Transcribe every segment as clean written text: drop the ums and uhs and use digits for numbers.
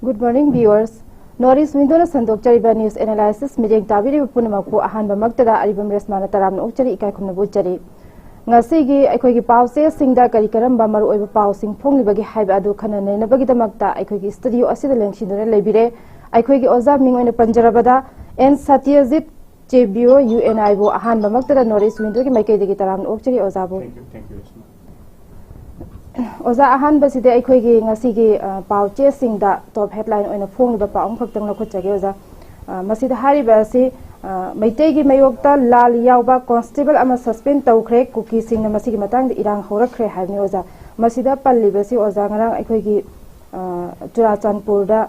Good morning, viewers. Norris Window Sandok Chariba News Analysis meeting Tabiri Punamaku Ahan Bamaktada Aribam Reshma Taram Uchari Ikakum Butchari. Ngasigi, Equigi Pause, Singda Karikaram Bamaru over Pausing, Ponglibagi Haibadu Kanan, Nabagita Magda, Equigi Studio Asidalan Chindre Lebire, Equigi Ozaming in Panjarabada, and SEITYAJIT BUREAU-UNI Ahan Bamaktada Norris Window Make the Gitaram Uchari Ozabo. Thank you. Oza ahan baside aikoigi ngasigi pau chesing da top headline oina phong ba paung khaktam na khutchage oza masida hari ba si maitegi mayokta lal yawba constable ama suspend tawkhre kuki sing na masigi matang irang horakhre haibni oza masida palli ba si oza ngarang aikoigi Churachandpur da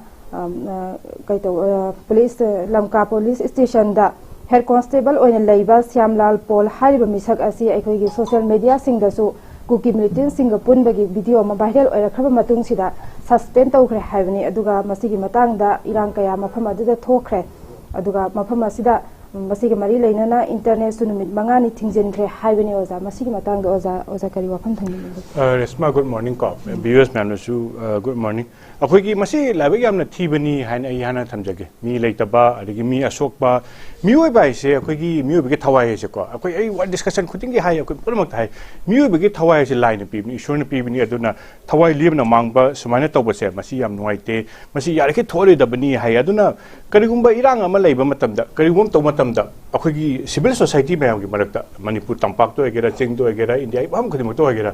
kaito police lamka police station da head constable oina leiba Syamlal Paul hariba misak asi aikoigi social media sing da su Kuki militant Singapore bagi video ma viral oira khaba matung sida suspend tawkhre haibani aduga masigi matang da irang kaya mafam aduda thokre aduga mafam asida masigi mari leinana internet sunumit mangani thingjenkhre haibani oza masigi matang da oza kari wafam thangni Reshma, good morning ko viewers man su good morning akhoi masi labagi amna thibani haina yana thamjage mi leitaba adigi mi asokba mioi bai se akhoi mioi bege thawai se ko akhoi ai one discussion khuting gi hai akhoi purmak thai mioi bege thawai se line pi ni ishor na pi ni aduna thawai libna mangba sumaina tawba se masi yam nuaite masi yare ke thore dabani hai aduna karigumba irang ama leiba matamda karigum taw matamda akhoi civil society mayam gi marakta manipur tampak to egera cheng to egera india bam khudimok to egera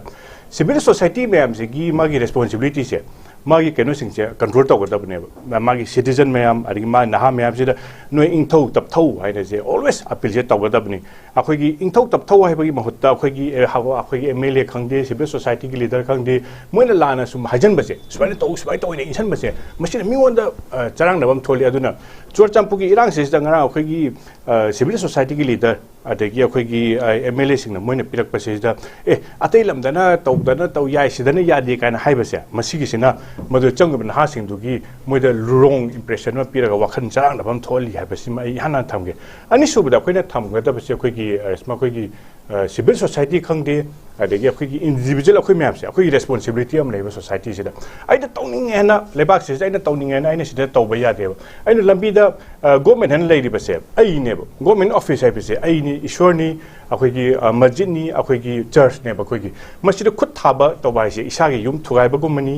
civil society mayam se gi magi responsibility se magi keno singse control to gada bne magi citizen mayam ari ma naha mayam sida noi ingthau tap thau haina je always appeal je to gada bne akhoi gi ingthau tap thau hai bagi mahutta akhoi gi akhoi gi MLA khangde civil society gi leader khangde moina lana sum hajan base sumai to ine insan base machine mi wonda charang nabam tholi aduna Churachandpur gi irang se sida ngara akhoi gi civil society gi leader adagi akhoi gi MLA sing na moina pirak pase sida atei lamdana taw yai sidana yadi kana haibase masigi sina madu changba ha sing du gi moida wrong impression ma piraga wakhan charang nabam tholi haibase mai hana thamge ani subda khoina thamga da base akhoi gi resma khoi gi civil society khangde adagi akhoi gi individual akhoi map se akhoi responsibility am leba society sida aida tawning ena lebak se aina tawning ena aina sida tawba ya de aina lambi da government han lei base ai ne government office ai base ai ni ishorni akhoi gi masjid ni akhoi gi church ne akhoi gi masjid khut thaba tawba se isa gi yum thugai ba gumani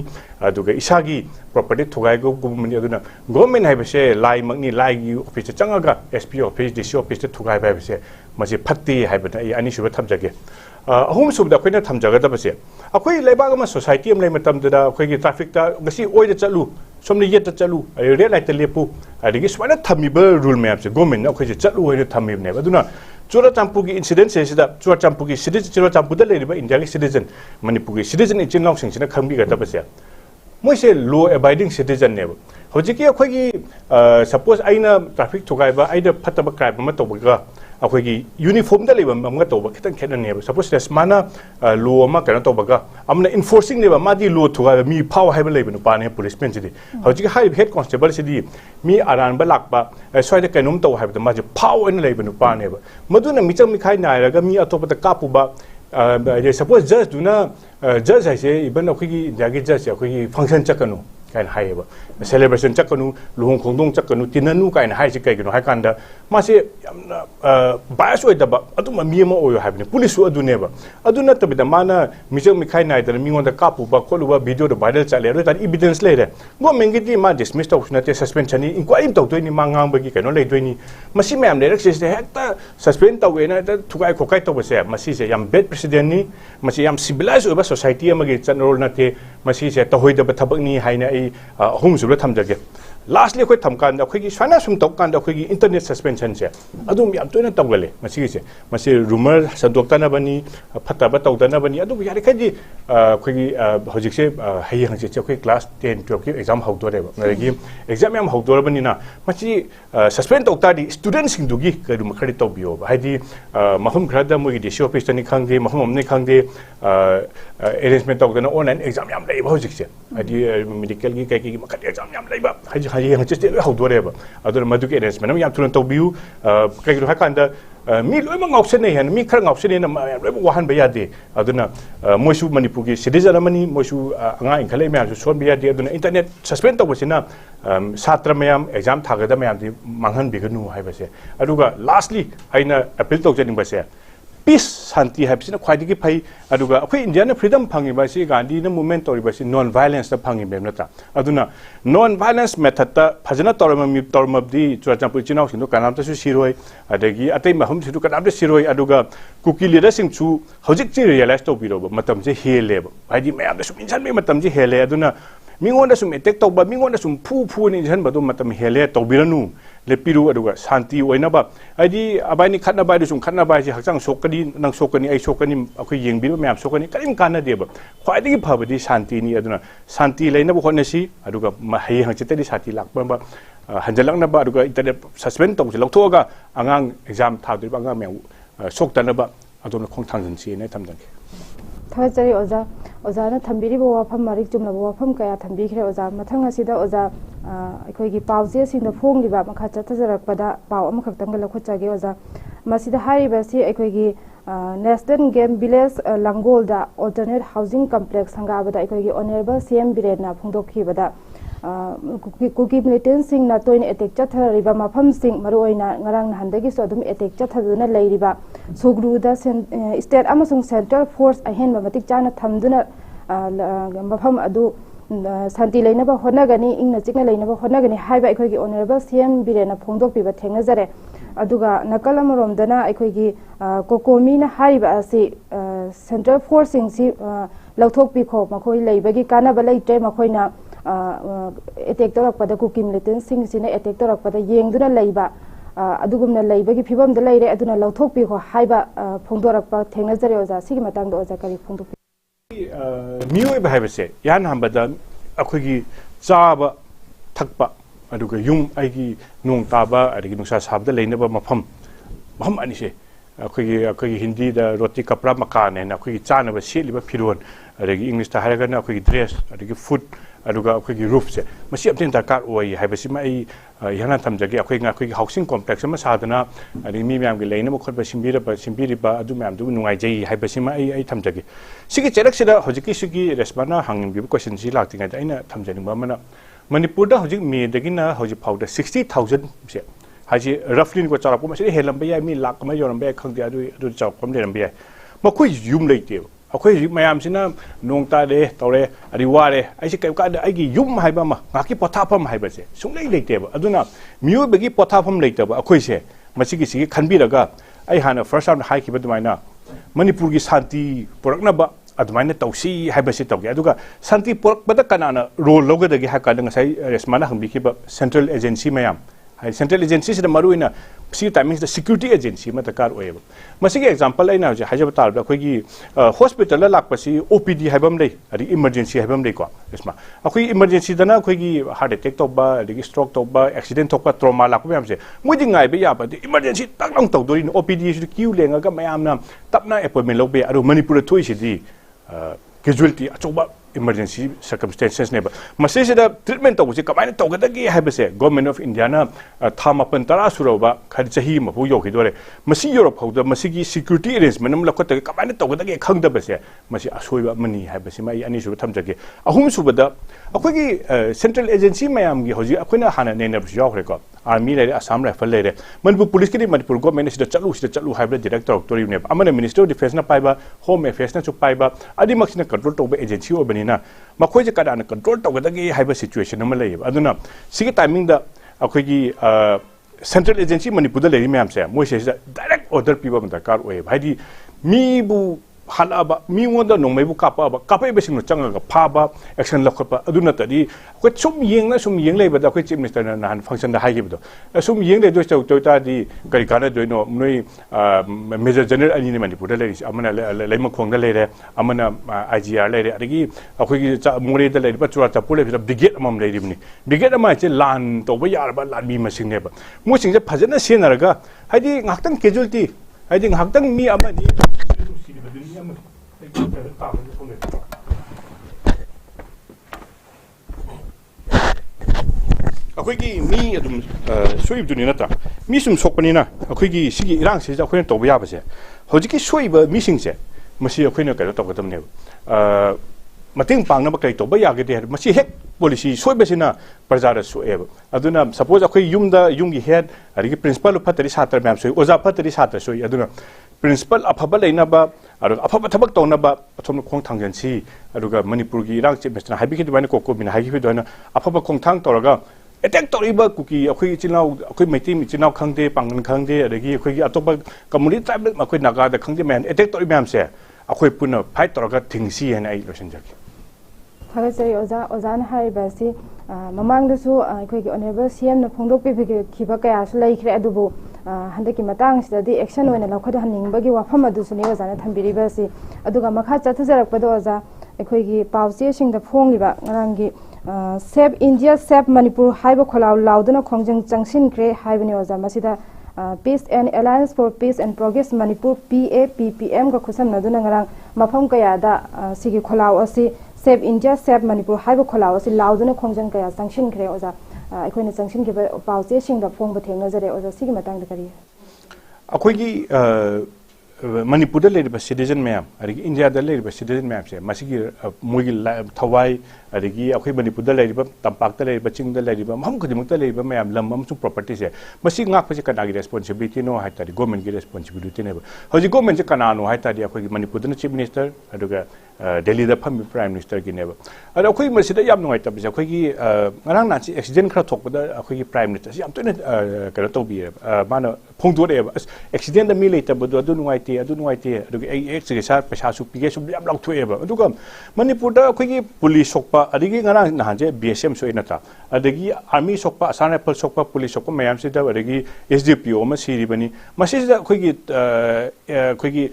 aduga isa gi property thugai go gumani aduna government hai base lai makni lai gi office changaga SP office DC office thugai ba base masi phatti hai ba ai ani suba thamjage ahum subda khoina thamjaga da base akhoi leiba ga society am lei matam da akhoi gi traffic ta gasi oi da chalu somni yet ta chalu red light lepu adigi swana thamiba rule map se government akhoi chalu oi da thamib ne aduna Churachandpur gi incident se sida Churachandpur gi citizen Churachandpur da leiba India gi citizen Manipur gi citizen in chinlong sing sina khambi ga da base moi se law abiding citizen ne hojiki akhoi gi suppose aina traffic thugai ba aida phataba crime ma tobaga akhoi gi uniform da leiba amga toba khitan khena ne suppose resmana law ma kana tobaga amna enforcing ne ba madi law thugai mi power hai ba leiba nu pa ne policeman sidi hojiki high head constable sidi mi aran ba lakba swai da kanum to hai ba ma je power ne leiba nu pa ne ba maduna mi chang mi khai nai raga mi atopa ta kapu ba suppose judge do na judge hai se even akhoi gi jagi judge akhoi gi function chakanu kain hai ba celebration chakanu luhong khongdong chakanu tinanu kain hai se kai gino hai kanda ma se bias oi da ba aduma mi ma oi hai ne police adu ne ba aduna tabida mana mijang mi khai nai da mi ngonda kapu ba kholu ba video da viral chale ro ta evidence le re go mengi di ma dismiss to na te suspension ni inquiry to to ni mangang ba gi kaino le doi ni masi ma'am le rek se hekta suspend to we na da thukai khokai to ba se masi se yam bad president ni masi yam civilized oi ba society ma gi chanrol na te masi se to hoi da ba thabak ni hai na hum su la thamjage lastly khoi thamkan da khoi gi swana sum tok kan da khoi gi internet suspension se adum yam toina tawgale masi se masi rumor sadok ta na bani phata ba taw da na bani adu yari khai di khoi gi hojik se hai hang se khoi class 10 12 ki exam hau do re ba gi exam yam hau do bani na masi suspend tok ta di student sing du gi ka rum khari taw bio ba hai di mahum khra da mo gi DC office ni khang de mahum amne khang de arrangement tok da na online exam yam lei ba hojik se adi medical gi kai ki makat exam yam leiba haji yang just how do reba adu madu ke arrangement yam tulan to biu kai ru hakan da mi loi ma ngausen ne han mi khar ngausen ne ma loi wahan ba ya de aduna moisu manipur gi citizen amani moisu anga inkhale me son ba ya de aduna internet suspend to basina satra mayam exam thagada mayam di manghan biganu hai base aduga lastly aina appeal to jening base peace santi habsina khwaidi gi phai aduga akhoi indian freedom phangi ba si gandhi na movement tori ba si non violence ta phangi bem nata aduna non violence method ta phajana torma mi torma di churchampur chinau sindu kanam ta su siroi adagi atei mahum sidu kanam ta siroi aduga kuki leader sing chu hojik chi realize to biro ba matam je hele ba haidi mayam da sum insan me matam je hele aduna mingon da sum attack to ba mingon da sum phu ni jan ba do matam hele to biranu lepiru aduga santi oina ba aidi abani khatna ba sum khatna ba ji hakchang sokani nang sokani ai sokani akhoi yengbi ba mayam sokani karim kana de ba khwai gi phabadi santi ni aduna santi leina ba khona si aduga mahai hangchete di sati lak ba hanjalak na ba aduga internet suspend to si loktoga angang exam thadri ba angang me soktana ba aduna khong thangjan si ne thamjang thajari oza na thambiri bo wafam marik chumna bo wafam kaya thambi khre oza mathang asida oza akhoi gi pause sing da phong liba makha chathajarak pada paw am khaktang la khochage oza masida hari ba si akhoi gi national game village langol da alternate housing complex hanga bada akhoi gi honorable cm birena phongdokhi bada kuki militant sing na toin attack chathariba mafam sing maroina ngarang handagi so adum attack chathaduna leiriba sugru da state amasung central force ahen matik chana thamduna mafam adu santi leina ba honagani ingna chikna leina ba honagani haiba akhoi gi honorable cm birena phongdok piba thengnajare aduga nakalam romdana akhoi gi kokomi na haiba asi central force sing si lauthok pi kho makhoi leibagi kana ba leite makhoina attack torak pada kuki militant sing sina attack torak pada yengduna leiba adugumna leibagi phibam da leire aduna lauthok pi kho haiba phongdorak pa thengnajare oza sigi matang do oza kari phongdok mioi ba haibase yan hambada akhoi chaba thakpa aduga yum aigi nong taba adigi nungsa sabda leinaba mafam ani se akhoi hindi da roti kapra makane na akhoi chana ba seliba phiron adigi english ta haraga na akhoi dress adigi food aduga akhoi roof se masi apten darkar oi haibasi ma ai yana thamjage akhoi housing complex ma sadana adigi mi myam gi leina mo khotba simbiri ba adu myam du nungai jai haibasi ma ai thamjage sigi cherak sida hojiki sigi resmana hangin bi question si laktinga aina thamjani ba mana manipur da hojik me dagina hojik phauda 60000 se haji roughly ko charap ko masi helam ba mi lak ma yoram ba khangdi adu charap kom le ram ba ma khoi yum leite akhoi mayam sina nongta de tore ari ware ai se kai ka ai gi yum haiba ma ngaki pothapam haiba se sunglei leite ba aduna miu begi pothapam leite ba akhoi se masi gi sigi khanbi raga ai hana first round hai ki ba dumaina manipur gi santi porakna ba admaina tausi haibasi tawge aduga santi pork bada kanana role logadagi hakada ngasai resmana hangbi ki ba central agency mayam hai central agency sida maruina si timings the security agency ma takar oeba masigi example aina je hajab tar da khoi gi hospital la lakpasi opd haibam dei ari emergency haibam dei ko resma akhoi emergency dana khoi gi heart attack to ba adi stroke to ba accident to ba trauma lakpa yam se moi ngai be ya ba emergency tak long to dori opd su queue lenga ga mayam na tapna appointment lobe aru manipur thoi sidi casualty achoba emergency circumstances neba masisida treatment to kamai to gadagi habase government of india na thamapan tara suroba khari chahi ma bu yoki dore masi europe hauda masigi security arrangement nam lakota kamai to gadagi khangda base masi asoiba mani habase mai ani su thamjage ahum subada akhoi central agency mayam gi hoji akoina hana nena bu yaw ko army le assam rifle le manipur police ki manipur government sida chalu hybrid director authority ne amana minister of defense na paiba home affairs na chu paiba adi maksina control to be agency obanina makhoi je kada na control to gadagi haiba situation ma le aduna sigi timing da akhoi gi central agency manipur da le mayam se moi se direct order piba ma dakar oi bhaidi mi bu halaba mi wonda no mai bu kapa be sing no changa ga pha ba action la khapa aduna tadi ko sum yeng le ba da ko chief minister na han function da hai do sum yeng le do chau ta di kari kana do no noi major general ani ne manipur le amana le ma khong da le amana igr le adigi akoi gi more da le ba chura ta pule brigade amam le ri brigade ama che lan to ba yar ba lan mi ma sing ne ba mo sing je phajana senaraga haidi ngaktang casualty haidi ngaktang mi amani ꯑꯩꯈꯣꯏꯒꯤ ꯃꯤ ꯑꯗꯨꯝ ꯁꯣꯏꯕꯗꯨꯅꯤ ꯅꯠꯇ꯭ꯔꯥ ꯃꯤ ꯁꯨꯝ ꯁꯣꯛꯄꯅꯤꯅ ꯑꯩꯈꯣꯏꯒꯤ ꯁꯤꯒꯤ ꯏꯔꯥꯡꯁꯤꯗ ꯑꯩꯈꯣꯏꯅ ꯇꯧꯕ ꯌꯥꯕꯁꯦ ꯍꯧꯖꯤꯛꯀꯤ ꯁꯣꯏꯕ ꯃꯤꯁꯤꯡꯁꯦ ꯃꯁꯤ ꯑꯩꯈꯣꯏꯅ ꯀꯩꯅꯣ ꯇꯧꯒꯗꯕꯅꯦꯕ ꯃꯇꯦꯡ ꯄꯥꯡꯅꯕ ꯀꯔꯤ ꯇꯧꯕ ꯌꯥꯒꯗꯦ ꯍꯥꯏꯕ ꯃꯁꯤ ꯍꯦꯛ ꯄꯣꯂꯤꯁꯤ ꯁꯣꯏꯕꯁꯤꯅ ꯄ꯭ꯔꯖꯥꯗ ꯁꯣꯛꯑꯦꯕ ꯑꯗꯨꯅ ꯁꯄꯣꯖ ꯑꯩꯈꯣꯏ ꯌꯨꯝꯒꯤ ꯍꯦꯗ ꯑꯗꯒꯤ ꯄ꯭ꯔꯤꯟꯁꯤꯄꯥꯜ ꯐꯠꯇꯔꯤ ꯁꯥꯇ꯭ꯔ ꯃꯌꯥꯝ ꯁꯣꯏ ꯑꯣꯖꯥ ꯐꯠꯇꯔꯤ ꯁꯥꯇ꯭ꯔ ꯁꯣꯏ ꯑꯗꯨꯅ ꯄ꯭ꯔꯤꯟꯁꯤꯄꯥꯜ ꯑꯐꯕ ꯂꯩꯅꯕ ꯑꯗꯨꯒ ꯑꯐꯕ ꯊꯕꯛ ꯇꯧꯅꯕ ꯑꯊꯣꯝꯅ ꯈꯣꯡ ꯊꯥꯡꯖꯟꯁꯤ ꯑꯗꯨꯒ ꯃꯅꯤꯄꯨꯔꯒꯤ ꯏꯔꯥꯡ ꯆꯤꯞ ꯃꯤꯅꯤꯁꯇꯔꯅ ꯍꯥꯏꯕꯤꯈꯤꯕꯗꯨꯃꯥꯏꯅ ꯀꯣꯀꯣꯕꯤꯅ ꯍꯥꯏꯈꯤꯕꯗꯨꯃꯥꯏꯅ ꯑꯐꯕ ꯈꯣꯡꯊꯥꯡ ꯇꯧꯔꯒ ꯑꯦꯇꯦꯛ ꯇꯧꯔꯤꯕ ꯀꯨꯀꯤ ꯑꯩꯈꯣꯏ ꯏꯆꯤꯜ ꯏꯅꯥꯎ ꯑꯩꯈꯣꯏ ꯃꯩꯇꯩ ꯏꯆꯤꯜ ꯏꯅꯥꯎ ꯈꯪꯗꯦ ꯄꯥꯡꯒꯜ ꯈꯪꯗꯦ ꯑꯗꯒꯤ ꯑꯩꯈꯣꯏꯒꯤ ꯑꯇꯣꯞꯄ ꯀꯝꯃꯨꯅꯤꯇꯤ ꯇ꯭ꯔꯥꯏꯕꯦꯜ ꯑꯩꯈꯣꯏ ꯅꯥꯒꯥꯗ ꯈꯪꯗꯦ ꯃꯌꯥꯝ ꯑꯦꯇꯦꯛ ꯇꯧꯔꯤꯕ ꯃꯌꯥꯝꯁꯦ ꯑꯩꯈꯣꯏ ꯄꯨꯟꯅ ꯐꯥꯏꯠ ꯇꯧꯔꯒ ꯊꯤꯡꯁꯤ ꯍꯥꯏꯅ ꯑꯩ ꯂꯣꯏꯁꯤꯟꯖꯒꯦ ꯊꯥꯒꯠꯆꯔꯤ ꯑꯣꯖꯥꯅ ꯍꯥꯏꯔꯤꯕ ꯑꯁꯤ ꯃꯃꯥꯡꯗꯁꯨ ꯑꯩꯈꯣꯏꯒꯤ ꯑꯣꯅꯔꯦꯕꯜ ꯁꯤꯑꯦꯝꯅ ꯐꯣꯡꯗꯣꯛꯄꯤꯈꯤꯕ ꯀꯌꯥꯁꯨ ꯂꯩꯈ꯭ꯔꯦ ꯑꯗꯨꯕꯨ ꯍꯟꯗꯛꯀꯤ ꯃꯇꯥꯡꯁꯤꯗꯗꯤ ꯑꯦꯛꯁꯟ ꯑꯣꯏꯅ ꯂꯧꯈꯠꯍꯟꯅꯤꯡꯕꯒꯤ ꯋꯥꯐꯝ ꯑꯗꯨꯁꯨꯅꯤ ꯑꯣꯖꯥꯅ ꯊꯝꯕꯤꯔꯤꯕ ꯑꯁꯤ ꯑꯗꯨꯒ ꯃꯈꯥ ꯆꯠꯊꯖꯔꯛꯄꯗ ꯑꯣꯖꯥ ꯑꯩꯈꯣꯏꯒꯤ ꯄꯥꯎꯆꯦꯁꯤꯡꯗ ꯐꯣꯡꯂꯤꯕ ꯉꯔꯥꯡꯒꯤ ꯁꯦꯞ ꯏꯟꯗꯤꯌꯥ ꯁꯦꯞ ꯃꯅꯤꯄꯨꯔ ꯍꯥꯏꯕ ꯈꯣꯜꯂꯥꯎ ꯂꯥꯎꯗꯨꯅ ꯈꯣꯡꯖꯪ ꯆꯪꯁꯤꯟꯈ꯭ꯔꯦ ꯍꯥꯏꯕꯅꯤ ꯑꯣꯖꯥ ꯃꯁꯤꯗ peace and alliance for peace and progress Manipur PAPPMꯒ ꯈꯨꯠꯁꯝꯅꯗꯨꯅ ꯉꯔꯥꯡ ꯃꯐꯝ ꯀꯌꯥꯗ ꯁꯤꯒꯤ ꯈꯣꯜꯂꯥꯎ ꯑꯁꯤ ꯁꯦꯞ ꯏꯟꯗꯤꯌꯥ ꯁꯦꯞ ꯃꯅꯤꯄꯨꯔ ꯍꯥꯏꯕ ꯈꯣꯜꯂꯥꯎ ꯑꯁꯤ ꯂꯥꯎꯗꯨꯅ ꯈꯣꯡꯖꯪ ꯀꯌꯥ ꯆꯪꯁꯤꯟꯈ꯭ꯔꯦ ꯑꯣꯖꯥ ꯑꯩꯈꯣꯏꯅ ꯆꯪꯁꯤꯟꯈꯤꯕ ꯄꯥꯎꯆꯦꯁꯤꯡꯗ ꯐꯣꯡꯕ ꯊꯦꯡꯅꯖꯔꯦ ꯑꯣꯖꯥ ꯁꯤꯒꯤ ꯃꯇꯥꯡꯗ ꯀꯔꯤ ꯑꯩꯈꯣꯏꯒꯤ ꯃꯅꯤꯄꯨꯔꯗ ꯂꯩꯔꯤꯕ ꯁꯤꯇꯤꯖꯟ ꯃꯌꯥꯝ ꯑꯗꯒꯤ ꯏꯟꯗꯤꯌꯥꯗ ꯂꯩꯔꯤꯕ ꯁꯤꯇꯤꯖꯟ ꯃꯌꯥꯝꯁꯦ ꯃꯁꯤꯒꯤ ꯃꯣꯏꯒꯤ ꯊꯋꯥꯏ ꯑꯗꯒꯤ ꯑꯩꯈꯣꯏ ꯃꯅꯤꯄꯨꯔꯗ ꯂꯩꯔꯤꯕ ꯇꯝꯄꯥꯛꯇ ꯂꯩꯔꯤꯕ ꯆꯤꯡꯗ ꯂꯩꯔꯤꯕ ꯃꯐꯝ ꯈꯨꯗꯤꯡꯃꯛꯇ ꯂꯩꯔꯤꯕ ꯃꯌꯥꯝ ꯂꯝ ꯑꯃꯁꯨꯡ ꯄ꯭ꯔꯣꯄꯔꯇꯤꯁꯦ ꯃꯁꯤ ꯉꯥꯛꯄꯁꯦ ꯀꯅꯥꯒꯤ ꯔꯦꯁꯄꯣꯟꯁꯤꯕꯤꯂꯤꯇꯤꯅꯣ ꯍꯥꯏ ꯇꯥꯔꯗꯤ ꯒꯣꯔꯃꯦꯟꯒꯤ ꯔꯦꯁꯄꯣꯟꯁꯤꯕꯤꯂꯤꯇꯤꯅꯦꯕ ꯍꯧꯖꯤꯛ ꯒꯣꯔꯃꯦꯟꯁꯦ ꯀꯅꯥꯅꯣ ꯍꯥꯏ ꯇꯥꯔꯗꯤ ꯑꯩꯈꯣꯏꯒꯤ ꯃꯅꯤꯄꯨꯔꯗꯅ ꯆꯤꯐ ꯃꯤꯅꯤꯁꯇꯔ ꯑꯗꯨꯒ ꯗꯦꯜꯂꯤꯗ ꯐꯝꯃꯤꯕ ꯄ꯭ꯔꯥꯏꯝ ꯃꯤꯅꯤꯁꯇꯔꯒꯤꯅꯦꯕ ꯑꯗꯣ ꯑꯩꯈꯣꯏ ꯃꯁꯤꯗ ꯌꯥꯝ ꯅꯨꯡꯉꯥꯏꯇꯕꯁꯦ ꯑꯩꯈꯣꯏꯒꯤ ꯉꯔꯥꯡ ꯅꯍꯥꯟꯁꯤ ꯑꯦꯛꯁꯤꯗꯦꯟ ꯈꯔ ꯊꯣꯛꯄꯗ ꯑꯩꯈꯣꯏꯒꯤ ꯄ꯭ꯔꯥꯏꯝ ꯃꯤꯅꯤꯁꯇꯔꯁꯤ ꯌꯥꯝ ꯇꯣꯏꯅ ꯀꯩꯅꯣ ꯇꯧꯕꯤꯌꯦꯕ ꯃꯥꯅ ꯐꯣꯡꯗꯣꯔꯛꯑꯦꯕ ꯑꯁ ꯑꯦꯛꯁꯤꯗꯦꯟꯗ ꯃꯤ ꯂꯩꯇꯕꯗꯣ ꯑꯗꯨ ꯅꯨꯡꯉꯥꯏꯇꯦ ꯑꯗꯨꯒꯤ ꯑꯩ ꯄꯩꯁꯥꯁꯨ ꯄꯤꯒꯦ ꯁꯨꯝ ꯌꯥꯝ ꯂꯥꯎꯊꯣꯛꯑꯦꯕ ꯑꯗꯨꯒ ꯃꯅꯤꯄꯨꯔꯗ ꯑꯩꯈꯣꯏꯒꯤ ꯄꯨꯂꯤꯁ ꯁꯣꯛꯄ ꯑꯗꯒꯤ ꯉꯔꯥꯡ ꯅꯍꯥꯟꯁꯦ BSM ꯁꯣꯛꯏ ꯅꯠꯇ꯭ꯔꯥ ꯑꯗꯒꯤ ꯑꯥꯔꯃꯤ ꯁꯣꯛꯄ ꯑꯁꯥꯝ ꯔꯥꯏꯐꯜ ꯁꯣꯛꯄ ꯄꯨꯂꯤꯁ ꯁꯣꯛꯄ ꯃꯌꯥꯝꯁꯤꯗ ꯑꯗꯒꯤ SDPO ꯑꯃ ꯁꯤꯔꯤꯕꯅꯤ ꯃꯁꯤꯁꯤꯗ ꯑꯩꯈꯣꯏꯒꯤ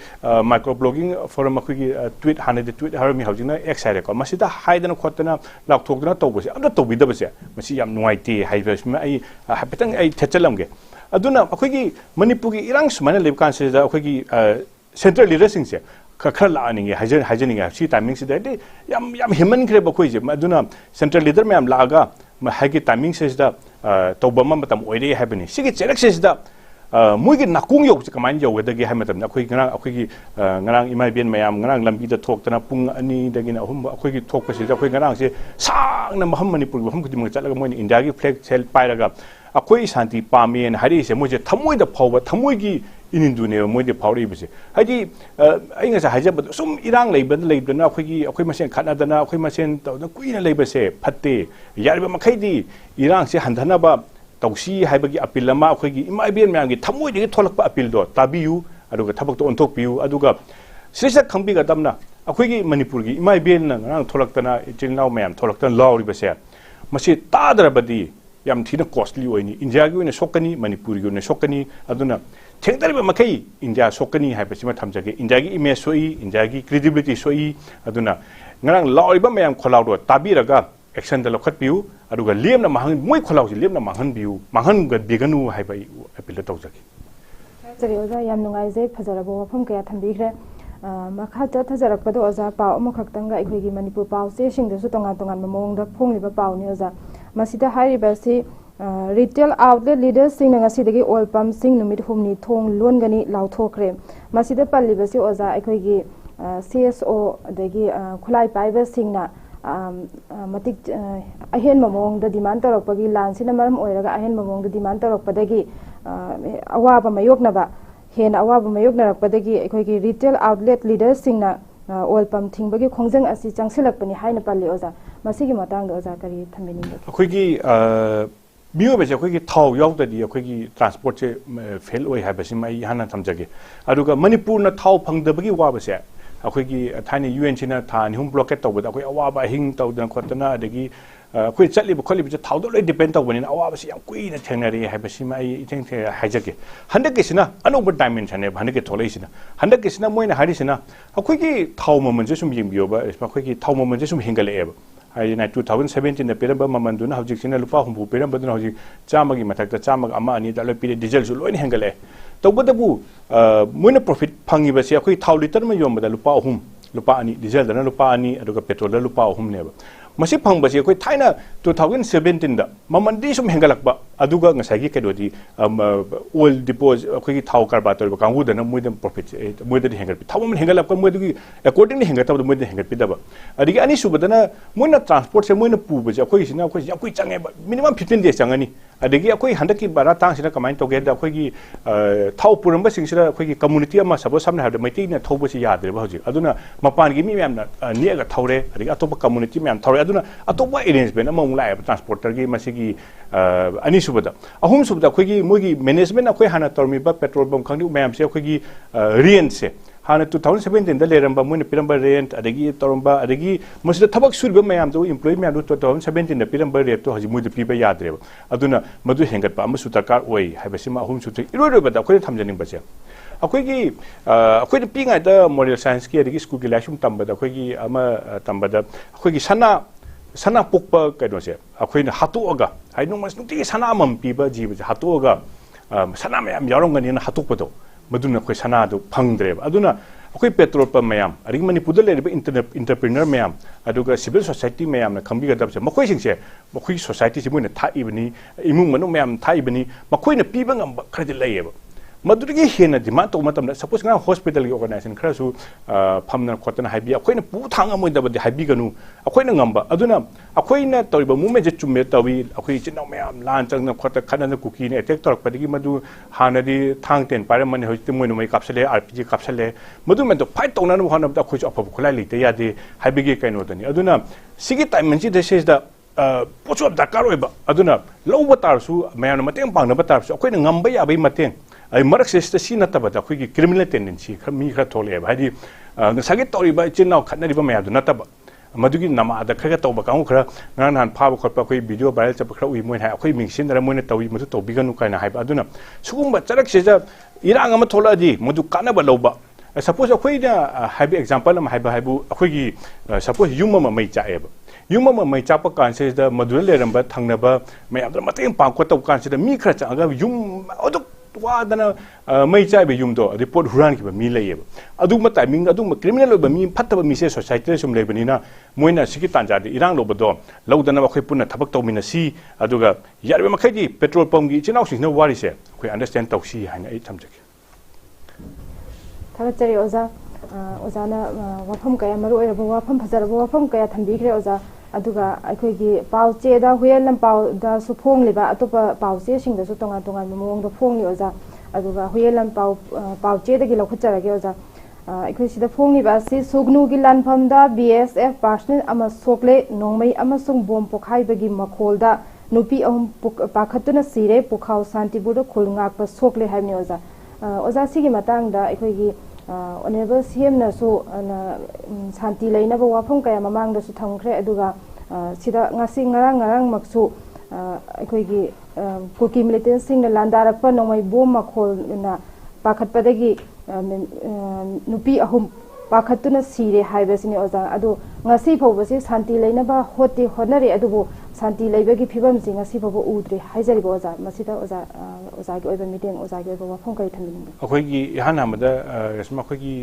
ꯃꯥꯏꯀ꯭ꯔꯣ ꯕ꯭ꯂꯣꯒꯤꯡ ꯐꯣꯔꯝ ꯑꯩꯈꯣꯏꯒꯤ ꯇ꯭ꯋꯤꯠ ꯍꯥꯟꯅꯗꯤ ꯇ꯭ꯋꯤꯠ ꯍꯥꯏꯔꯝꯃꯤ ꯍꯧꯖꯤꯛꯅ X ꯍꯥꯏꯔꯦꯀꯣ ꯃꯁꯤꯗ ꯍꯥꯏꯗꯅ ꯈꯣꯠꯇꯅ ꯂꯥꯎꯊꯣꯛꯇꯅ ꯇꯧꯕꯁꯦ ꯑꯝꯇ ꯇꯧꯕꯤꯗꯕꯁꯦ ꯃꯁꯤ ꯌꯥꯝ ꯅꯨꯡꯉꯥꯏꯇꯦ ꯍꯥꯏꯕꯁꯤꯃ ꯑꯩ ꯍꯥꯏꯐꯦꯠꯇꯪ ꯑꯩ ꯊꯦꯠꯆꯜꯂꯝꯒꯦ ꯑꯗꯨꯅ ꯑꯩꯈꯣꯏꯒꯤ ꯃꯅꯤꯄꯨꯔꯒꯤ ꯏꯔꯥꯡ ꯁꯨꯃꯥꯏꯅ ꯂꯩꯕ ꯀꯥꯟꯁꯤꯗ ꯑꯩꯈꯣꯏꯒꯤ ꯁꯦꯟꯇ꯭ꯔꯦꯜ ꯂꯤꯗꯔꯁꯤꯡꯁꯦ ꯈꯔ ꯂꯥꯛꯍꯟꯅꯤꯡꯉꯦ ꯍꯥꯏꯖꯅꯤꯡꯉꯦ ꯁꯤ ꯇꯥꯏꯃꯤꯡꯁꯤꯗ ꯍꯥꯏꯗꯤ ꯌꯥꯝ ꯍꯦꯟꯃꯟꯈ꯭ꯔꯦꯕ ꯑꯩꯈꯣꯏꯁꯦ ꯑꯗꯨꯅ ꯁꯦꯟꯇ꯭ꯔꯦꯜ ꯂꯤꯗꯔ ꯃꯌꯥꯝ ꯂꯥꯛꯑꯒ ꯍꯥꯏꯒꯤ ꯇꯥꯏꯃꯤꯡꯁꯤꯗ ꯇꯧꯕ ꯑꯃ ꯃꯇꯝ ꯑꯣꯏꯔꯦ ꯍꯥꯏꯕꯅꯤ ꯁꯤꯒꯤ ꯆꯩꯔꯛꯁꯤꯗ ꯃꯣꯏꯒꯤ ꯅꯥꯀꯣꯡ ꯌꯧꯕꯁꯦ ꯀꯃꯥꯏꯅ ꯌꯧꯒꯗꯒꯦ ꯍꯥꯏꯕ ꯃꯇꯝꯗ ꯑꯩꯈꯣꯏꯒꯤ ꯉꯔꯥꯡ ꯏꯃꯥ ꯏꯕꯦꯟ ꯃꯌꯥꯝ ꯉꯔꯥꯡ ꯂꯝꯕꯤꯗ ꯊꯣꯛꯇꯅ ꯄꯨꯡ 2ꯗꯒꯤꯅ 3 ꯑꯩꯈꯣꯏꯒꯤ ꯊꯣꯛꯄꯁꯤꯗ ꯑꯩꯈꯣꯏ ꯉꯔꯥꯡꯁꯦ ꯁꯥꯡꯅ ꯃꯅꯤꯄꯨꯔꯒꯤ ꯃꯐꯝ ꯈꯨꯗꯤꯡꯃꯛ ꯆꯠꯂꯒ ꯃꯣꯏꯅ ꯏꯟꯗꯤꯌꯥꯒꯤ ꯐ꯭ꯂꯦꯛ ꯁꯦꯜ ꯄꯥꯏꯔꯒ ꯑꯩꯈꯣꯏ ꯁꯥꯟꯇꯤ ꯄꯥꯝꯃꯦꯅ ꯍꯥꯏꯔꯛꯏꯁꯦ ꯃꯣꯏꯁꯦ ꯊꯃꯣꯏꯗ ꯐꯥꯎꯕ ꯊꯃꯣꯏꯒꯤ 이닌두네요 뭐인데 파울이비지 하디 아잉에서 하자버도 좀 이랑 레이버나 아코이 마센 카나다나 아코이 마센 또는 꾸이나 레이버세 팟데 야르바 마카이디 이랑세 한다나바 tausi haibagi apil lama akhoi imaibian mayamgi thamoi de tholakpa apil do tabiu aduga thabak to ontok piu aduga sisa khangbi ga damna akhoi manipur gi imaibian na ngang tholaktana ichilnaw mayam tholaktana lawri base masi tadrabadi yam thina costly oini india gi oina sokani manipur gi oina sokani aduna thengdariba makai india sokani haibasima thamjage india gi image soi india gi credibility soi aduna ngang lawriba mayam kholawdo tabiraga action da lokhat piu aduga lemna mahang moi kholau ji lemna mahan biu mahan ga biganu hai bai apil tawjaki jari oza yam nungai je phajara bo pham kaya thambigre makha ta thajarak pado oza paw am khaktanga ikhoi gi manipur paw se sing de su tonga tonga mamong da phongli ba paw ni oza masida hari ba si retail outlet leaders sing nga si degi oil pump sing numit humni thong lon gani law thokre masida palli ba si oza ikhoi gi CSO degi khulai pai ba singna matik ahen mamong da demand torokpagi lansina maram oiraga ahen mamong da demand torokpadagi awaba mayokna ba hen awaba mayokna rakpadagi ekhoigi retail outlet leaders singna oil pump thingbagi khongjang asi changsilakpani haina palli oza masigi matang da oza kari thambini ekhoigi miyo bese ekhoigi thau yaudadi ekhoigi transport che fail oi habasi mai hana thamjage aduga manipur na thau phangdabagi wabase अखोगी थानी UN सिना थानी हम blockade तौबदा अखोई अवाबा हिंग तौदन खोतना अदगी अखोई चटलिब खोलिब थाउदो लै depend तौबनिन अवाबसी याम कुइना थेंगनरि हाइबसिमा आई इथें थे हाइजके हंदकेसिना अनोब dimension ने हंदके थोलैसिना हंदकेसिना Moina हारिसिना अखोगी थाउ ममनजे सुम यिंबियोबा अखोगी थाउ ममनजे सुम हिंगलेएब हाइना 2017 ने पेरब ममनदुना हौजिकसिना लुपा हुंबु पेरबदुना हौजि चामगी मथकता चामग अमा अनि दालो पिरे डीजल सु लोइन हिंगले तौबदबु मोइना प्रॉफिट फंगिबसे अखोई थाउ लिटर में योमबदा लुपा 3 लुपा 2 डीजल दना लुपा 2 अदुगा पेट्रोल दा लुपा 3 नेबा मसी फंगबसे अखोई थाइना 2017 दा ममनदी सुम हेंगलकबा अदुगा ngसागी केदोदी ओil डिपोज अखोई थाव कारबा तोरबा कांगुदना मोइद प्रॉफिट मोइद हेंगल थाव मन हेंगलक मोइदगी अकॉर्डिंगली हेंगतब मोइद हेंगल पिदबा अदिगी अनि सुबदना मोइना ट्रांसपोर्ट से मोइना पुबजे अखोई सिना अखोई याकोई चंगे मिनिमम 15 डेज चंगनी अदिगी अखोई हंदकी बारा तांगसिना कमाइन तोगेदा अखोई थाव पुरंबा सिंगसिना अखोई कम्युनिटी अमा सपोज सामने हाबदे मैतीना थौबसे याद्रेबा हजि अदुना मपानगी मी म्यामना नियगा थौरे अदिगी अतोपा कम्युनिटी म्याम थौरे अदुना अतोपा अरेंजमेंट अमा मुलाय ट्रांसपोर्टर की मसिगी अनि सुबदा अहुम सुबदा अखोई मोगी मैनेजमेंट अखोई हाना तोरमिबा पेट्रोल पंप खंगदि म्याम से अखोई रेंट से हाना 2017 दा लेरंबा मोइना पिरंबा रेंट अदगी तोरंबा अदगी मसिदा थबक सुरबा म्याम दो एम्प्लॉय म्याम दो 2017 दा पिरंबा रेट तो हजि मुइद पिबा याद्रेबा अदुना मदु हेंगतपा अमसु दरकार ओइ हाइबसिमा अहुम सुथि इरोइरोबदा अखोई थमजनिंगबसे अखोई अखोई पिंगाइदा मॉरल साइंस की अदगी स्कूल की लाइसुम तंबदा अखोई अमा तंबदा अखोई सना पोक्पा कइनोसे अखोइना हातोगा हाइनो मसनुति सना मम पिबा जीबसे हातोगा सना म्याम यारोंगनिना हातोपदो मदुना अखोई सना दो फंगद्रेबा अदुना अखोई पेट्रोल पंप म्याम अदगी मणिपुरदा लेरिबा एंटरप्रेन्योर म्याम अदुगा सिविल सोसाइटी म्यामना खंबिगदबसे मखोइसिंगसे मखोई सोसाइटी से मोइना थाइबनी इमुंग मनु म्याम थाइबनी मखोइना पिबा ngamba खरदि लैयेबा मदुगी हेना डिमांड तो मतम सपोज ना हॉस्पिटल की ऑर्गेनाइजेशन खरसु फमना खोतना हाइबी अखोइना पु थांगा मोइदबदि हाइबीगनु अखोइना ngamba अदुना अखोइना तोरिबा मूवमेंट जे चुमे तवी अखोइ चिनाव म्याम लान चंगना खोता खनना कुकी ने अटैक तोरकपदगी मदु हानदि थांग टेन पारे मने होइते मोइनो मै कापसले आरपीजी कापसले मदु मेन तो फाइट तोनानु होनबदा अखोइ अफब खुलाइ लेते यादे हाइबीगे काइनोदनि अदुना सिगी टाइम मनसि देसेस दा पोचो दरकार ओइबा अदुना लौबा तारसु म्याम मतेंग पांगनबा तारसु अखोइना ngamba याबै मतेंग आई मरक से सी नतबदा अखोई क्रिमिनल टेंडेंसी मी खरा थोलेब हाइदि ngसागे तोरिबा चिनाव खतनरिबा म्यादु नतब मदुगी नमाद खरगा तौबा काउ खरा नान फाबा खरपा अखोई वीडियो वायरल चप खरा उइ मोइन हाय अखोई मिंगसिनदरा मोइन तौई मदु तौबिगनु काइना हाइबा अदुना सुगुंबा चरक सेजा इरांग अमा थोलादि मदु कानबा लौबा सपोज अखोइना हाइबा एग्जांपल अमा हाइबा हाइबु अखोइगी सपोज युम अमा मै चाएबा युम अमा मै चापा कानसेदा मदु लेरंबा थंगनबा मैयामदरा मतेंग पांको तौ कानसेदा मी खरा चांगा युम अदु वादना मै चाइबे युमदो रिपोर्ट हुरान किबा मी लैयेब अदुमा टाइमिंग अदुमा क्रिमिनल ओबा मी फत्तबा मिसे सोसाइटी सुम लेबनिना मोइना सिकी तांजादि इरांग लोबदो लौदना अखोइ पुन्ना थबक तौमिना सी अदुगा यारबे मखैदि पेट्रोल पंप गी चिनाव सिंगना वारिसे अखोइ अंडरस्टैंड तौसी हाइना आई थमजके थागचरी ओजा ओजाना वफम कया मरु ओइरबो वफम फजरबो वफम कया थंबिखरे ओजा अदुगा अखोइगी पाउचेदा हुयेलम पाउदा सुफोंलिबा अतोपा पाउचे सिंगदसु तोंगा तोंगा मोंगदो फोंलि ओजा अदुगा हुयेलम पाउचेदगी लखुचरगे ओजा अखोइ सिदा फोंलिबा सि सुगनुगी लानफमदा बीएसएफ पर्सनल अमा सोकले नोंमै अमसुंग बोम पोखाइबगी मखोलदा नुपी अहुम पाखतुना सिरे पुखाव शांतिपुरदा खुलंगाकपा सोकले हाइबनि ओजा ओजा सिगी मतंगदा अखोइगी ऑनरेबल सीएम नसु शांति लेनबा वाफम कया ममांगदसु थंखरे अदुगा सिदा ngasi ngarang maksu अखोइगी कुकी मिलिटेंट सिंग लांदारकपा नोंमै बोम मखोल ना पाखतपदगी नुपी अहुम पाखतुना सिरे हाइबसिनि ओजा अदु ngasi फौबसि शांति लेनबा होते होनरे अदुबो शांति लेबगी फिबम सिंग ngasi फौबो उद्रे हाइजरिबो ओजा मसिदा ओजा ओजागी ओइबा मीटिंग ओजागी ओइबा वाफम कय थमिनि अखोइगी यानामदा रेशमा अखोइगी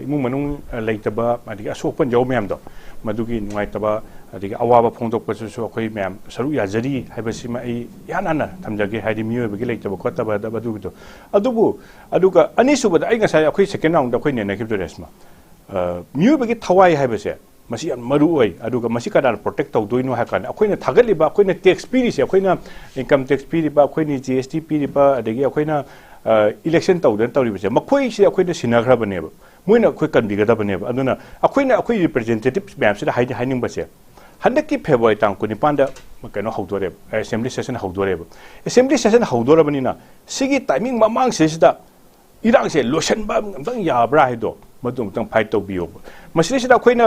इमु मनुंग लेतबा अदिगी असोपन जौ म्यामदो मदुगी नुवाइतबा अदिगी अवाबा फोंदोकपसु अखोइ म्याम सरु याजरी हाइबसिमा आई यानाना थमजगे हाइदि मियोबगी लेतबा खोतबा दबदुगदो अदुबु अदुगा अनिसुबदा आई ngसाय अखोइ सेकेंड राउंड अखोइ नेनेखिबदो रेशमा मियोबगी थवाई हाइबसे मसी मरु ओइ अदुगा मसी कदान प्रोटेक्ट तौदोइनो हाकान अखोइना थागलिबा अखोइना टैक्स पीरिसे अखोइना इनकम टैक्स पीरिबा अखोइनि जीएसटी पीरिबा अदगी अखोइना इलेक्शन तौदन तौरिबसे मखोइसे अखोइना सिनाग्रबनेबा मोइना अखोइ कनबिगदबनेबा अदुना अखोइना अखोइ रिप्रेजेंटेटिव्स मैमसे हाइनिंगबसे हंदकी फेब्रुवारी तांग 19 कनो हौदोरे असेंबली सेशन हौदोरे असेंबली सेशन हौदोरबनिना सिगी टाइमिंग ममांग सेसिदा इरांगसे लोशनबा अंतंग याब्रा हाइदो मदुंतंग फाइट तौबियो मसिलिसिदा अखोइना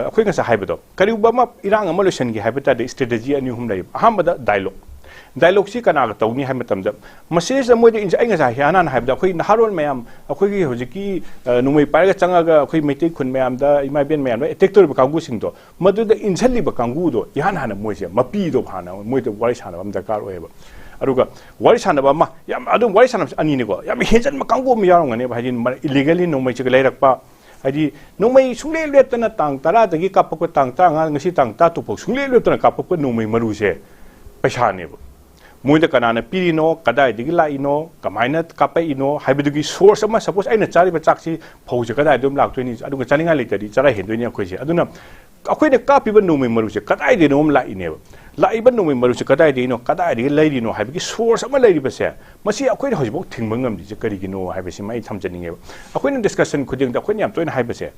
अखोइना सा हाइबदो करिउबमा इरांग अमा लोशनगी हाइबतादे स्ट्रेटेजी अनि हुम लाइ अहमदा डायलॉग सी कनाग तौनी हाइ मतमदा मसिलिसिदा मोइदे इंजा आइंगा सा यानान हाइबदा अखोइ नहारोल मयाम अखोइगी होजिकी नुमै पारगा चंगागा अखोइ मैते खुन मयामदा इमाबेन मयामदा एटेक्टर कांगु सिंगदो मदुदा इंसलिबा कांगुदो यानान मोइसे मपीदो फाना मोइदे वारि साना बम दरकार ओएबा अरुगा वारि सानबा मा याम अदु वारि सानब अनिनेको याम हेजन मा कांगु म यारंगने भाइजिन इलीगली नुमै चिक लेरकपा hadi nomai sungle letana tang tara dagi kapakwa tang tanga ngasi tang ta tupok sungle letana kapakwa nomai maru se paisa ne ba moida kanana pirino kadai digi la ino kamaina kapai ino haibedugi source ama suppose aina chari ba chaksi phauja kadai dum lak toini adu ga chaninga leitadi chara hendoi akhoi se aduna akhoi ne kapi ba nomai maru se kadai de nom la ine ba la iba nomai maru se kadai de ino kadai de leiri no haibigi source ama leiri ba se masi akhoi ne hojibok thingba ngam di se kari gi no haibesi mai thamjaninge ba akhoi ne discussion khuding da akhoi ne am toina haibese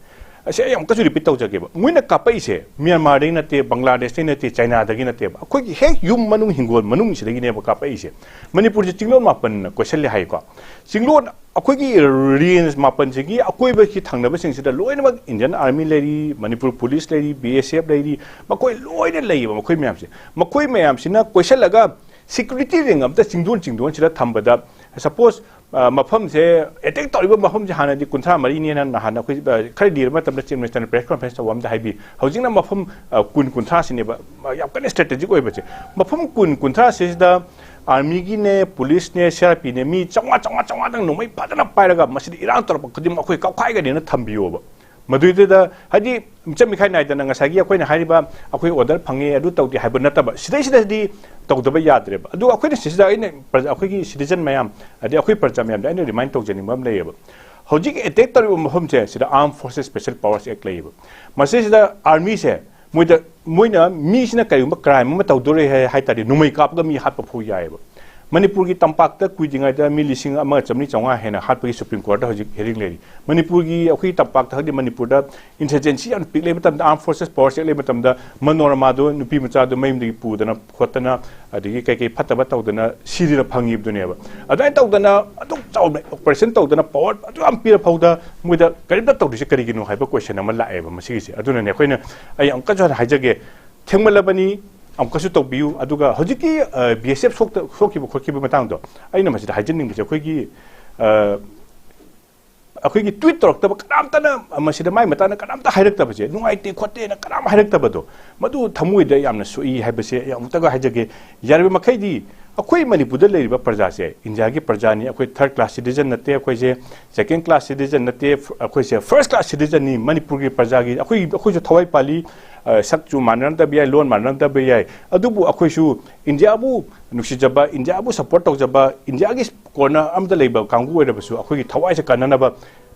ase yam kasu repeat tawjage ba muina kapai se Myanmar de nate Bangladesh de nate China dagi nate ba akhoi he yum manung hingol manung se dagi ne ba kapai se Manipur je chinglon mapan question le hai ko chinglon akhoi gi range mapan se gi akhoi ba ki thangna ba sing se da loina ba Indian Army leri Manipur Police leri BSF leri makoi loina lei ba makoi mayam se na question laga security ring am ta chingdon sira thamba da suppose mafam se attack toriba mafam je hana di kunthra mari ni na hana khoi khari dir ma tamna chief minister press conference ta wam da haibi hojing na mafam kunthra sine ba yam kan strategic oi ba che mafam kunthra se da army gi ne police ne CRP ne mi changwa dang no mai padana pairaga masidi irang tor ba khudim akhoi ka khai ga ne na thambiyo ba madui da hadi chami khai nai da na ngasagi akhoi na hariba akhoi order phange adu tawdi haiba na ta ba sidai di tawdaba yadre ba adu akhoi ne sida ine akhoi gi citizen mayam adi akhoi parcha mayam da ine remind tok jani mam lei ba hojik attack tor mahom che sida armed forces special powers act lei ba mase sida army se moina mi sina kayuma crime ma tawdore hai tari numai kap ga mi hat pa phu yai ba Manipur ki tampak ta kuidinga da mi lising ama chamni chawnga hena hat pa Supreme Court da hojik hearing leri Manipur gi akhui tampak ta hadi Manipur da insurgency an pikle matam da armed forces powers le matam da manorama do nupi macha do maim di pu dana khotana adigi kai phataba tawdana siri ra phangi bdune ba adai tawdana adu chaw operation tawdana power adu am pira phauda muida karida tawdi se kari gino haiba question ama la eba masigi se aduna ne khoina ai am ka jar haijage thengmalabani amkasu tawbiu aduga hojiki BSF sokki khokki matang do aina masida haijening bje khoigi akhoi tweet torok ta kadam ta na masida mai mata na kadam ta hairak ta bje nungai te khote na kadam hairak ta bado madu thamui da yamna sui haibase yam ta ga haijage yarbe makhai di akhoi Manipur da leiriba praja se India gi praja ni akhoi third class citizen nate akhoi je second class citizen nate akhoi se first class citizen ni Manipur gi praja gi akhoi jo thawai pali sakchu manan da biya loan manan da biya adubu akhoi su India bu nuksi jaba India bu support tok jaba India gi corner am da leiba kangu oi da su akhoi gi thawai se kanana ba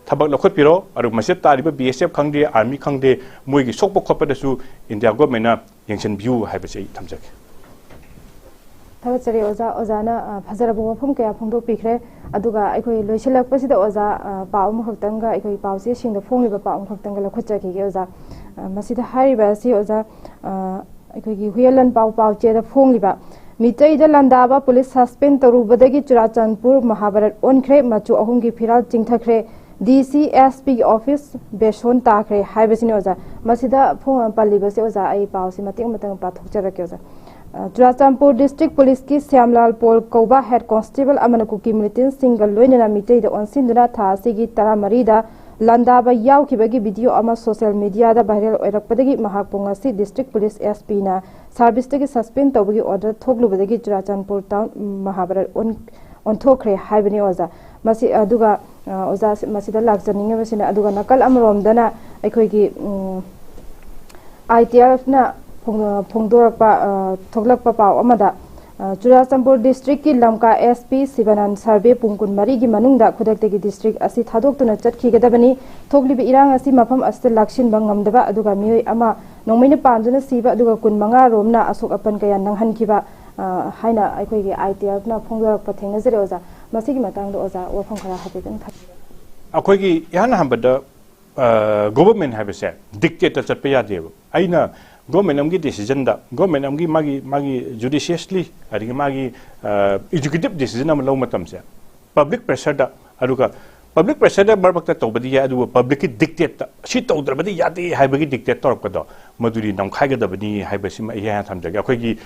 thabak lakhot piro aru maset tariba BSF khangde army khangde moi gi sokpo khopa da su India government na yengchen view haibase thamjak Tawachari Ozana Fazarabo from Kaya Pondo Pikre, Aduga, Eko Lochilla Pasida Oza, Baum Hotanga, Eko Pausi, sing the phone with a Baum Hotanga Kuchaki Oza, Masita Haribasi Oza, Eko Whelan Pau Pau Che the phone liba. Mitai the Landaba police suspend the Rubadagi Churachanpur, Mahabarat Onkre, Machu Ahungi Piral Tingtakre, DCSP office, Beshon Takre, Hibasinoza, Masida Pong Palibasi Oza, I Pausi Mating Matang Patucharakoza. Churachanpur District Police ki Syamlal Pol Koba Head Constable Amanakuki Militin Single Loinana Mitei the Onsinduna Ta Sigi Taramarida Landaba Yau Kibagi video ama social media da viral Orakpadagi Mahapungasi District Police SP na service tagi suspend tawagi order Thoglubadagi Churachanpur Town Mahabharat on Thokre Haibani Oza Masi Aduga Oza Masida Lakzaninga Vasina Aduga Nakal Amrom Dana Ekoigi ITF na Pongdorpa Toglakpa Amada Churachanpur District ki Lamka SP Sivanan Survey Pungkun Marigi Manungda Kudaktegi District Asi Thadokuna Chatki Gadabani Toglibi Irang Asi Mafam Astil Lakshin Bangamdaba Aduga Mioi Ama Nomina Panduna Siva Aduga Kun Manga Romna Asok Apan Kaya Nanghan Kiba Haina Aikogi ITF na Pongdorpa Tengazere Oza Masigi Matang Oza Wafang Kara Habitan Akogi Yana Hambada government have said dictator Chapaya Dev Aina government amgi decision da government amgi magi judiciously adigi magi executive decision am law matam se public pressure da aduga public pressure da barbakta tawbadi ya adu public dictate da si tawdrabadi yati haibagi dictate torka da maduri nam khaiga da bani haibasi ma ya thamjaga akhoi gi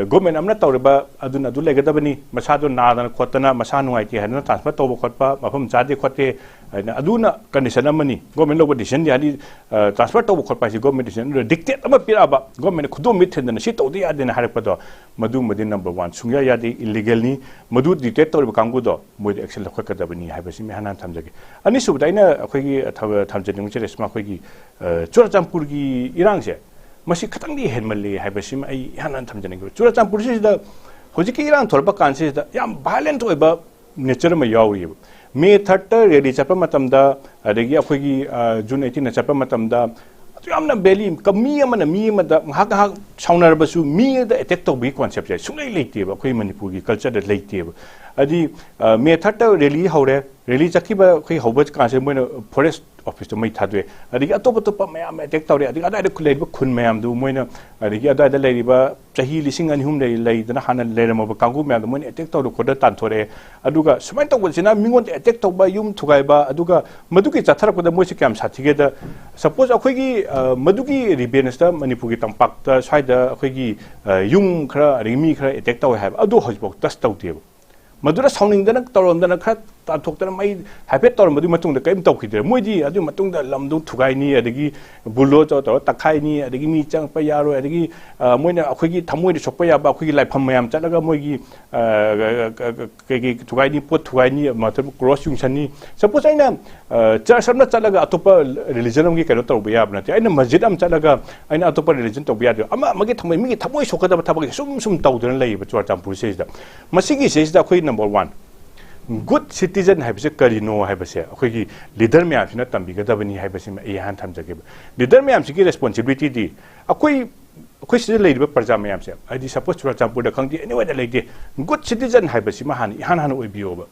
government amna tawreba aduna adu lega da bani masado na da khotana masanu ai ti hana transfer tawba khotpa mafam jade khote aduna condition amani government lo decision yani transfer to khot pa si government decision dictate ama pira ba government khudum mit thendana si to di adena harak pa do madu madi number 1 sungya yadi illegal ni madu dictate to ba kangu do moi action la khot ka da bani ha ba si me hanan thamjage ani su daina akhoi gi thamjani che resma khoi gi churachampur gi irang se masi khatang di henmali ha ba si ai hanan thamjani gi churachampur si da hoji ki irang thorba kan se da yam violent oi ba nature ma yawi May 3 ready chapa matamda adegi akhoi June 18 chapa matamda yamna belly kami amana mi amada hak hak saunarbasu mi da attack to bi concept jai sungai leite ba akhoi manipur gi culture da leite ba adi May 3 rally haure rally chaki ba akhoi hoba ka se moina forest office to mai thadwe adegi atop atop mayam attack tawre adegi ada khulai ba khun mayam du moina adegi ada da lei ba chahi lising ani hum lei dana hana lerama ba kangu mayam moina attack tawru khoda tan thore aduga sumai to sina mingon attack to ba yum thugai ba aduga maduki chathar ko da moi se kam sathige da suppose akhoi gi maduki revenge da manipur gi tampak da swaida akhoi gi yum khara rimi khara attack taw ha adu hojbok tas taw de madura sounding dana tawron dana khara ta thok dana mai happy tawr madu matung da kaim taw khidre moidi adu matung da lamdu thugai ni adagi bulo to takhai ni adagi mi chang pa yaro adagi moina akhoi gi thamoi de sokpa ya ba akhoi gi laifam mayam chalaga moi gi ke thugai ni pot thugai ni matam cross junction ni suppose aina church amna chalaga atopa religion am gi kaino taw ba ya bna aina masjid am chalaga aina atopa religion taw ba ya ama magi thamoi mi gi thamoi sokada ba thabak sum taw dana lei ba churachampur se da masigi se da akhoi number 1 good citizen hai bise karino hai bise akhoi gi leader me am sina tambi ga dabani hai bise e han tham jage leader me am sigi responsibility di akhoi se lei ba parja me am se ai suppose churachampur da khangdi anyway da leide good citizen hai bise ma han oi bio ba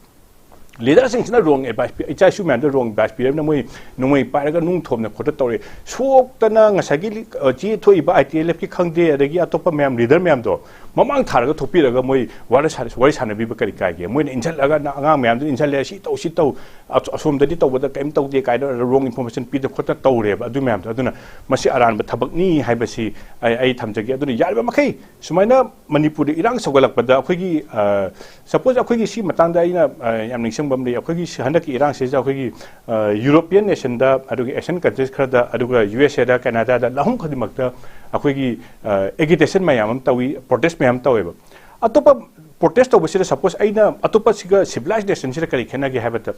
leader sing sina wrong advice icha su man da wrong advice pire na moi pa ga nung thom na khota tore sok ta na ngasagi ji thoi ba ITLF ki khangde adagi atopa mem leader mem do mamang thar ga thopi ga moi wari sana bi ba kari kai ge moi injal ga na anga mem do injal le si tau asom da di tau da kaim tau de kai da wrong information pi da khota tore ba adu mem do aduna masi aran ba thabak ni hai ba si ai thamjage aduna yar ba makai sumaina manipur irang sogalak ba da akhoi gi suppose akhoi gi si matang da ina yam ning bam le akhoi gi handak irang se ja akhoi gi European nation da adugi Asian countries khara da aduga USA da Canada da lahum khadi makta akhoi gi agitation mayam tawi protest mayam tawi ba atopa protest to bese suppose aina atopa siga civilized nation sira kari khena gi habata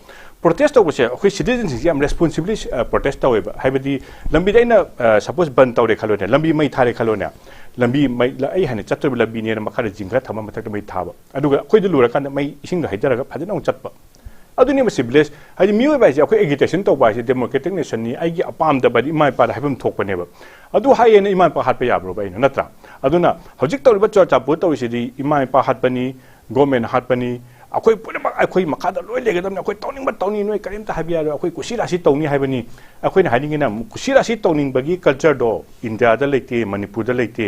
protest to bese akhoi citizens gi am responsibly protest tawi ba habadi lambi daina suppose ban tawre khalo ne lambi mai thare khalo ne lambi mai la ai hane chattur lambi ne makara jingla thama matak mai thaba aduga akhoi du lura kan mai ising da haidara ga phadina chatpa aduni ma civilized hai miu ba ji akhoi agitation to ba ji democratic nation ni ai gi apam da ba di mai pa haibam thok pa ne ba adu hai ne iman pa hat pa ya bro ba ina natra aduna hojik to ba chorcha bu to si di iman pa hat pa ni government hat pa ni akhoi pura ba akhoi makha da loi le ga dam akhoi tawning ba tawni noi karim ta habiya akhoi kusira si tawni hai ba ni akhoi na haning na kusira si tawning ba gi culture do India da leite Manipur da leite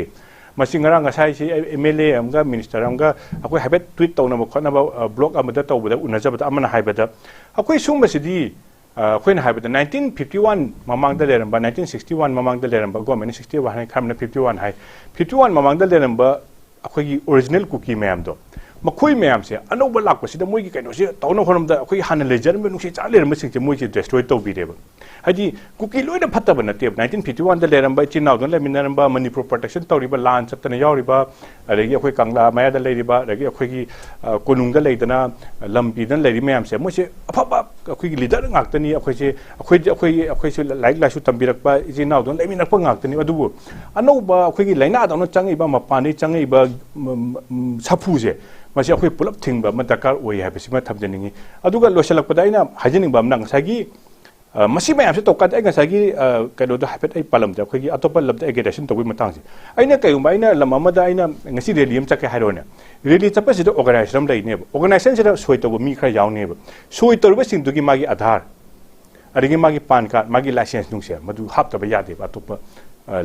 masing ngarang ngasai si MLA amga minister amga akhoi habet tweet tawna ba khona ba blog amada tawba da unaja ba amana haibada akhoi sum ba sidi akhoi na haibada 1951 mamang da leram ba 1961 mamang da leram ba government 61 hai khamna 51 hai 51 mamang da leram ba akhoi gi original cookie mayam do makhoi mayam se anoba lakpa sida moi gi kaino se tawna khoram da akhoi hana lejar me nusi cha leram sing se moi gi destroy to bi deba haji cookie loi da phatta bana te 1951 da leram ba chinaw don le minaram ba manipur protection tawri ba lan chaptana yawri ba adagi akhoi kangla maya da leiri ba adagi akhoi gi konung da leidana lambi dan leiri mayam se moi se aphaba akhoi gi leader ngaktani akhoi se like la su tambirak ba chinaw don le minak pa ngaktani adubu anoba akhoi gi laina da no changi ba mapani changi ba sapu se masi akhoi pulap thingba matakar oi ha besima thamjaningi aduga losalak padaina hajening bam nang sagi masi mayam se tokat ai ngasagi kado da hapet ai palam da akhoi gi atopa labda agitation tobi matang se aina kayuma aina lamama da aina ngasi rally am chakai hairone rally chapa se organization dai ne organization se soi tobo mi khra yaw ne soi torba sing dugi magi aadhar adigi magi pan card magi license nung se madu hap ta ba ya de atopa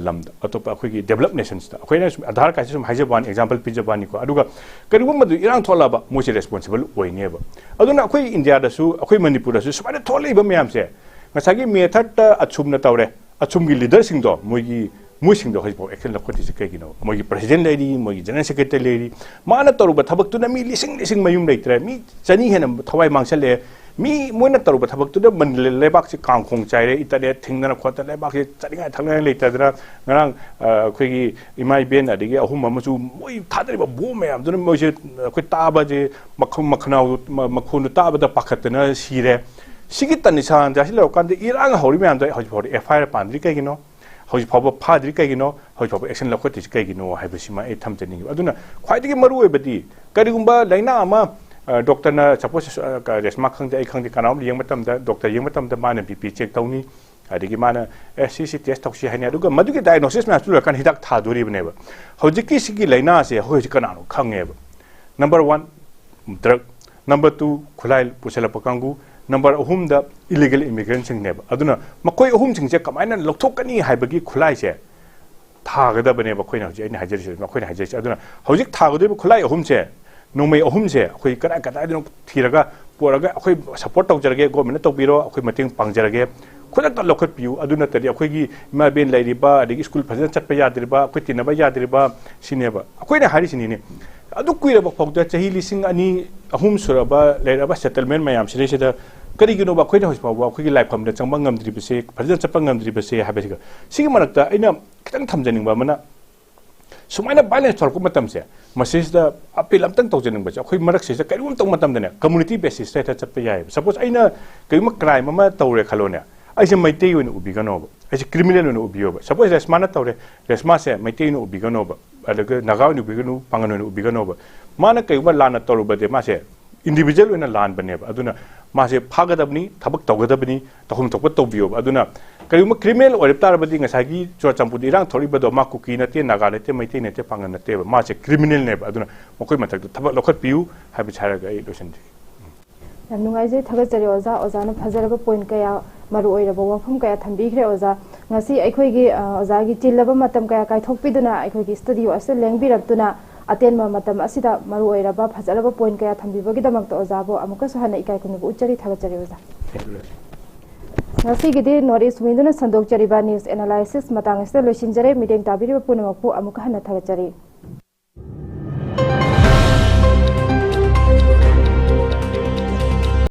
lamda atopa akhoi gi develop nations da akhoi na aadhar ka se haijaban example pijabani ko aduga karibu madu irang thola ba mo se responsible oi ne ba aduna akhoi India da su akhoi Manipur da su sumai tholei ba mayam se ngasagi method ta achumna tawre achumgi leader sing do moi sing do haibo action la khoti se kai gino moi president lady moi general secretary lady mana toru ba thabak tu na mi lising mayum leitre mi chani hena thawai mangsale mi moina taruba thabak tu da man lebak si kang khong chai re itane thingna khota lebak si charinga thangna leita dra ngarang khoi gi imai ben adigi ahum amachu moi thadri ba bo me am dun moi je khoi ta ba je makhum makhnaw makhun ta ba da pakhatna sire sigi tanisan ja silo kan de irang hori me am da hoj hori FIR pandri kai gino hoj phoba phadri kai gino hoj phoba action lakhoti kai gino haibasima e thamjani aduna khwaidigi maru ebadi karigumba laina ama doctor na suppose Reshma khangde ai khangde kanam yeng matam da doctor yeng matam da mana BP check tawni adigi mana SCC test tawsi haina aduga madugi diagnosis ma su kan hidak tha duri bne ba hojiki sigi laina se hoj kanano khange ba number 1 drug number 2 khulai pusela pakangu number 3 da illegal immigrant sing ne ba aduna makoi ahum sing je kamaina lokthokani haibagi khulai se thagada bne ba khoina hoji ai hajari se makoi hajari se aduna hojik thagade ba khulai ahum se nongmei ahum se khoi kara kata dino thiraga poraga khoi support tawjarage government tawbiro khoi mating pangjarage khodak lokhat piu aduna tadi khoi gi ma ben lairiba adigi school phajana chatpa yadriba khoi tinaba yadriba sineba khoi na hari sinine adu kuiraba phawda chahi lising ani ahum suraba lairaba settlement mayam sire sida kari gino ba khoi na hospawa khoi gi life pham da changba ngamdri bese phajana chapa ngamdri bese habesiga sigi manakta aina kitang thamjaning ba mana sumaina balance thorku matam se message da appeal amtang tawjening ba khoi marak se karum tong matam dane community basis ta chatpa yai suppose aina kaima crime ma tawre khalone aise maitei wen ubigano ba aise criminal wen ubiyo ba suppose Reshma na tawre Reshma se maitei no ubigano ba adaga nagaw ni ubigano pangano ni ubigano ba mana kaima lana tawru ba de ma se individual wen lan bane ba aduna ma se phagadabni thabak tawgadabni tahum tokpa tawbiyo ba aduna kaima criminal or tar badi ngasagi chor champudi rang thori bado ma kuki na te naga te maitei ne te pangan na te ba ma se criminal ne ba aduna mokoi matak thabak lokhat piu habi charaga ai losen nungaije thagachari oza oza na phajaraba point kaya maru oiraba wafam kaya thambikre oza ngasi aikhoigi oza gi chillaba matam kaya kai thokpiduna aikhoigi studio ase lengbiraptuna atenma matam asida maru oiraba phajaraba point kaya thambibagi damakta oza bo amuka sohana ikai kunu uchari thagachari oza ngasi gidi noris winduna sandok chariba news analysis matang ase losinjare meeting tabiri punamaku amuka hana thagachari